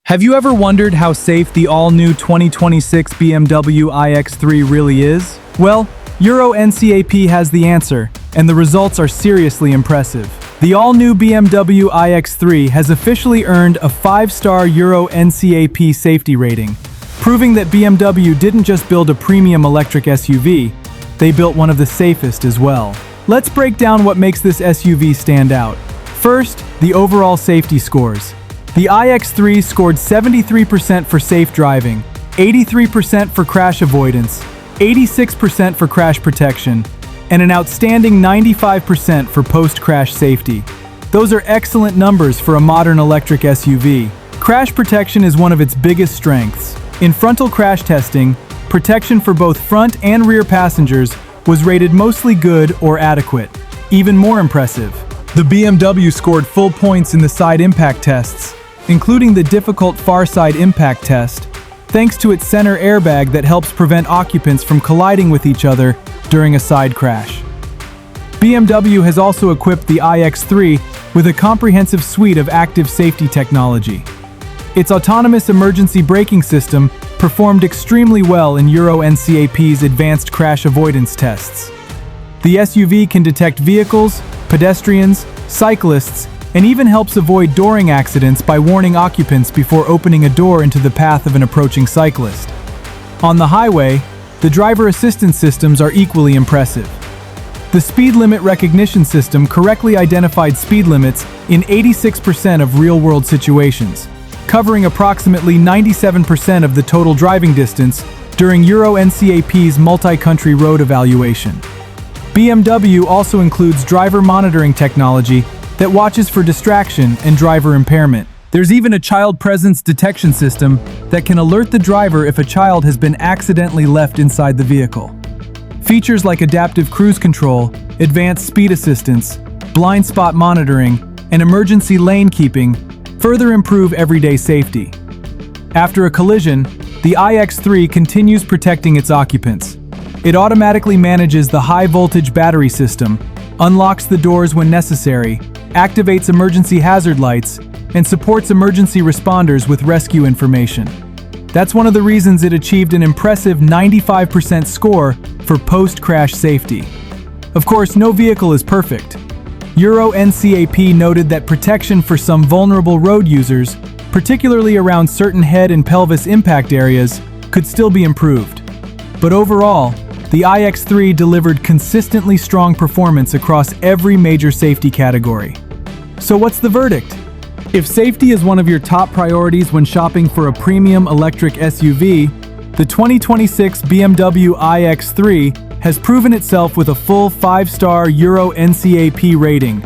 Have you ever wondered how safe the all-new 2026 BMW iX3 really is? Well, Euro NCAP has the answer, and the results are seriously impressive. The all-new BMW iX3 has officially earned a 5-star Euro NCAP safety rating, proving that BMW didn't just build a premium electric SUV, they built one of the safest as well. Let's break down what makes this SUV stand out. First, the overall safety scores. The iX3 scored 73% for safe driving, 83% for crash avoidance, 86% for crash protection, and an outstanding 95% for post-crash safety. Those are excellent numbers for a modern electric SUV. Crash protection is one of its biggest strengths. In frontal crash testing, protection for both front and rear passengers was rated mostly good or adequate. Even more impressive, the BMW scored full points in the side impact tests, including the difficult far side impact test, thanks to its center airbag that helps prevent occupants from colliding with each other during a side crash. BMW has also equipped the iX3 with a comprehensive suite of active safety technology. Its autonomous emergency braking system performed extremely well in Euro NCAP's advanced crash avoidance tests. The SUV can detect vehicles, pedestrians, cyclists, and even helps avoid dooring accidents by warning occupants before opening a door into the path of an approaching cyclist. On the highway, the driver assistance systems are equally impressive. The speed limit recognition system correctly identified speed limits in 86% of real-world situations, covering approximately 97% of the total driving distance during Euro NCAP's multi-country road evaluation. BMW also includes driver monitoring technology that watches for distraction and driver impairment. There's even a child presence detection system that can alert the driver if a child has been accidentally left inside the vehicle. Features like adaptive cruise control, advanced speed assistance, blind spot monitoring, and emergency lane keeping further improve everyday safety. After a collision, the iX3 continues protecting its occupants. It automatically manages the high-voltage battery system, unlocks the doors when necessary, activates emergency hazard lights, and supports emergency responders with rescue information. That's one of the reasons it achieved an impressive 95% score for post-crash safety. Of course, no vehicle is perfect. Euro NCAP noted that protection for some vulnerable road users, particularly around certain head and pelvis impact areas, could still be improved. But overall, the iX3 delivered consistently strong performance across every major safety category. So what's the verdict? If safety is one of your top priorities when shopping for a premium electric SUV, the 2026 BMW iX3 has proven itself with a full 5-star Euro NCAP rating.